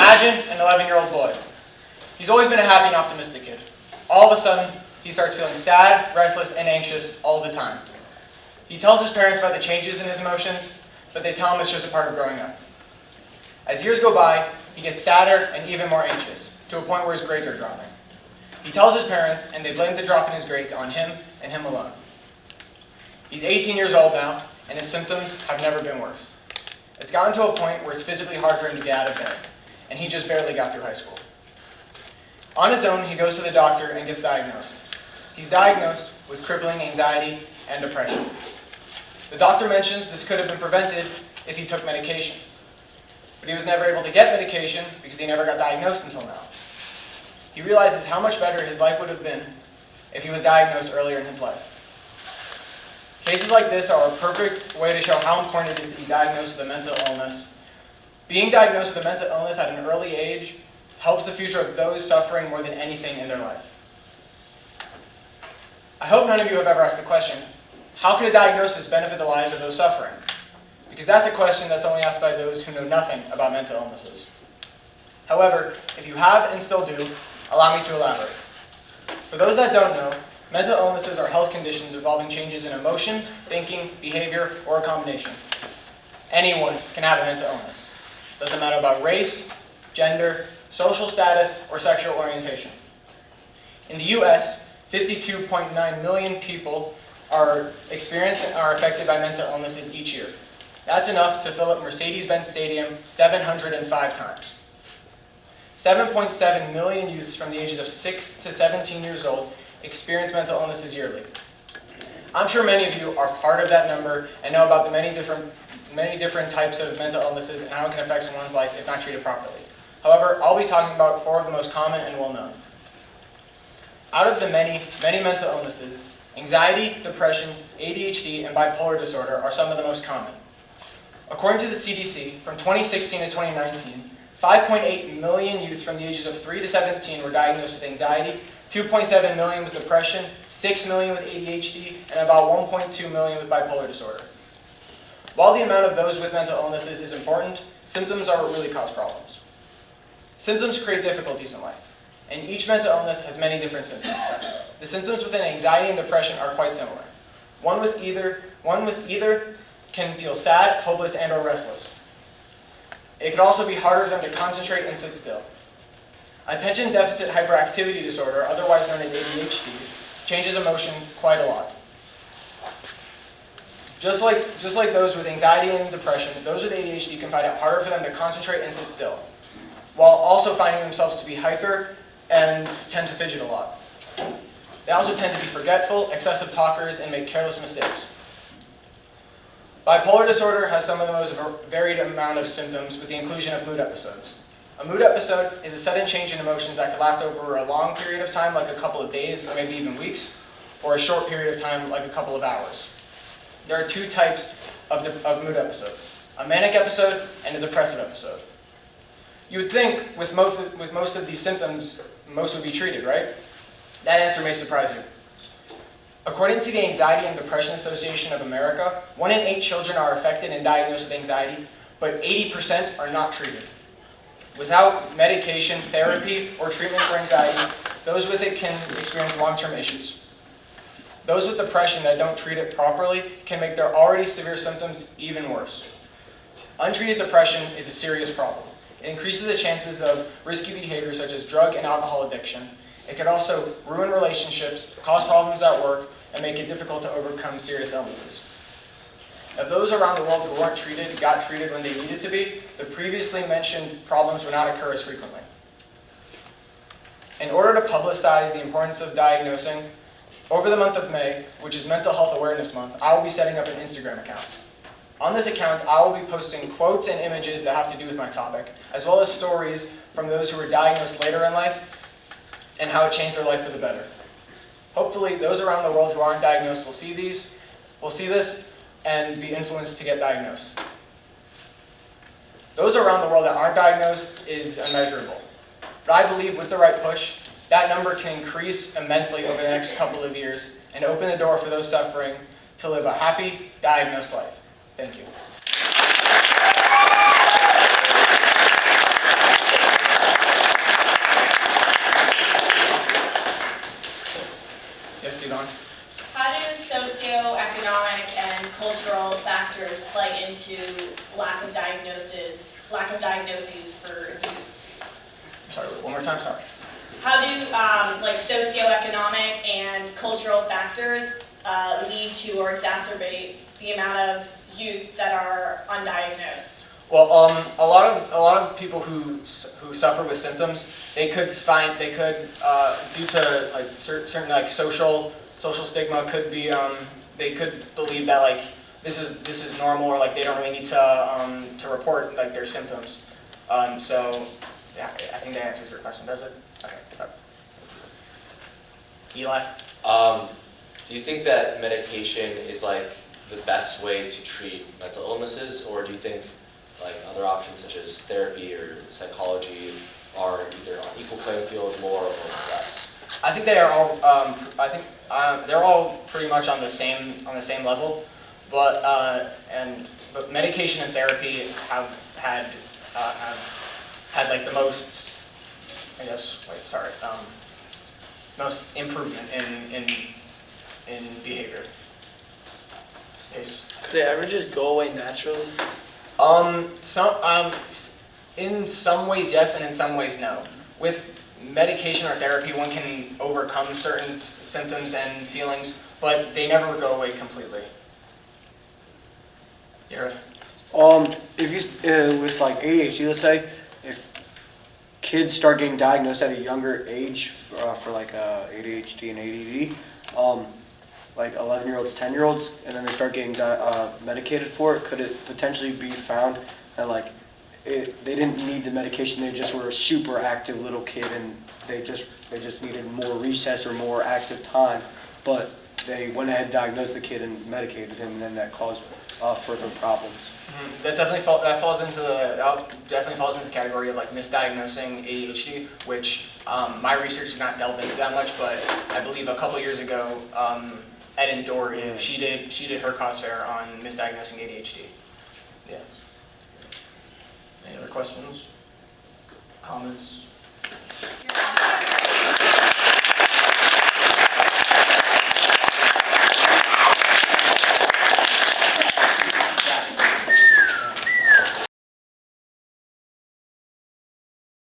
Imagine an 11-year-old boy. He's always been a happy and optimistic kid. All of a sudden, he starts feeling sad, restless, and anxious all the time. He tells his parents about the changes in his emotions, but they tell him it's just a part of growing up. As years go by, he gets sadder and even more anxious, to a point where his grades are dropping. He tells his parents, and they blame the drop in his grades on him and him alone. He's 18 years old now, and his symptoms have never been worse. It's gotten to a point where it's physically hard for him to get out of bed, and he just barely got through high school. On his own, he goes to the doctor and gets diagnosed. He's diagnosed with crippling anxiety and depression. The doctor mentions this could have been prevented if he took medication. But he was never able to get medication because he never got diagnosed until now. He realizes how much better his life would have been if he was diagnosed earlier in his life. Cases like this are a perfect way to show how important it is to be diagnosed with a mental illness. Being diagnosed with a mental illness at an early age helps the future of those suffering more than anything in their life. I hope none of you have ever asked the question, how can a diagnosis benefit the lives of those suffering? Because that's a question that's only asked by those who know nothing about mental illnesses. However, if you have and still do, allow me to elaborate. For those that don't know, mental illnesses are health conditions involving changes in emotion, thinking, behavior, or a combination. Anyone can have a mental illness. Doesn't matter about race, gender, social status, or sexual orientation. In the US, 52.9 million people are affected by mental illnesses each year. That's enough to fill up Mercedes-Benz Stadium 705 times. 7.7 million youths from the ages of 6 to 17 years old experience mental illnesses yearly. I'm sure many of you are part of that number and know about the many different types of mental illnesses and how it can affect someone's life if not treated properly. However, I'll be talking about 4 of the most common and well-known. Out of the many mental illnesses, anxiety, depression, ADHD, and bipolar disorder are some of the most common. According to the CDC, from 2016 to 2019, 5.8 million youths from the ages of 3 to 17 were diagnosed with anxiety, 2.7 million with depression, 6 million with ADHD, and about 1.2 million with bipolar disorder. While the amount of those with mental illnesses is important, symptoms are what really cause problems. Symptoms create difficulties in life, and each mental illness has many different symptoms. The symptoms within anxiety and depression are quite similar. One with either can feel sad, hopeless, and or restless. It could also be harder for them to concentrate and sit still. Attention deficit hyperactivity disorder, otherwise known as ADHD, changes emotion quite a lot. Just like those with anxiety and depression, those with ADHD can find it harder for them to concentrate and sit still, while also finding themselves to be hyper and tend to fidget a lot. They also tend to be forgetful, excessive talkers, and make careless mistakes. Bipolar disorder has some of the most varied amount of symptoms with the inclusion of mood episodes. A mood episode is a sudden change in emotions that could last over a long period of time, like a couple of days or maybe even weeks, or a short period of time, like a couple of hours. There are 2 types of mood episodes, a manic episode and a depressive episode. You would think with most of these symptoms, most would be treated, right? That answer may surprise you. According to the Anxiety and Depression Association of America, 1 in 8 children are affected and diagnosed with anxiety, but 80% are not treated. Without medication, therapy, or treatment for anxiety, those with it can experience long-term issues. Those with depression that don't treat it properly can make their already severe symptoms even worse. Untreated depression is a serious problem. It increases the chances of risky behaviors such as drug and alcohol addiction. It can also ruin relationships, cause problems at work, and make it difficult to overcome serious illnesses. If those around the world who weren't treated got treated when they needed to be, the previously mentioned problems would not occur as frequently. In order to publicize the importance of diagnosing, over the month of May, which is Mental Health Awareness Month, I will be setting up an Instagram account. On this account, I will be posting quotes and images that have to do with my topic, as well as stories from those who were diagnosed later in life and how it changed their life for the better. Hopefully, those around the world who aren't diagnosed will see this, and be influenced to get diagnosed. Those around the world that aren't diagnosed is immeasurable. But I believe with the right push, that number can increase immensely over the next couple of years and open the door for those suffering to live a happy, diagnosed life. Thank you. to, Don. How do socioeconomic and cultural factors play into lack of diagnoses for youth? Sorry, one more time, sorry. How do like socioeconomic and cultural factors lead to or exacerbate the amount of youth that are undiagnosed? Well, a lot of people who suffer with symptoms, due to like certain like social stigma, could be they could believe that like this is normal, or like they don't really need to report like their symptoms. So yeah, I think that answers your question, does it? Okay, sorry. Eli? Do you think that medication is like the best way to treat mental illnesses, or do you think like other options such as therapy or psychology are either on equal playing field, more or less? I think they are all. They're all pretty much on the same level, but medication and therapy have had like the most, I guess. Wait, sorry. Most improvement in behavior. Yes. Could it ever just go away naturally? In some ways yes, and in some ways no. With medication or therapy, one can overcome certain symptoms and feelings, but they never go away completely. Jared? If you with like ADHD, let's say, if kids start getting diagnosed at a younger age for like ADHD and ADD, like 11-year-olds, 10-year-olds, and then they start getting medicated for it, could it potentially be found that like they didn't need the medication, they just were a super active little kid and they just needed more recess or more active time, but they went ahead and diagnosed the kid and medicated him, and then that caused further problems. Mm-hmm. That definitely falls into the category of like misdiagnosing ADHD, which my research did not delve into that much, but I believe a couple years ago, Ed Dory, yeah. she did her crosshair on misdiagnosing ADHD. Yeah. Any other questions? Comments?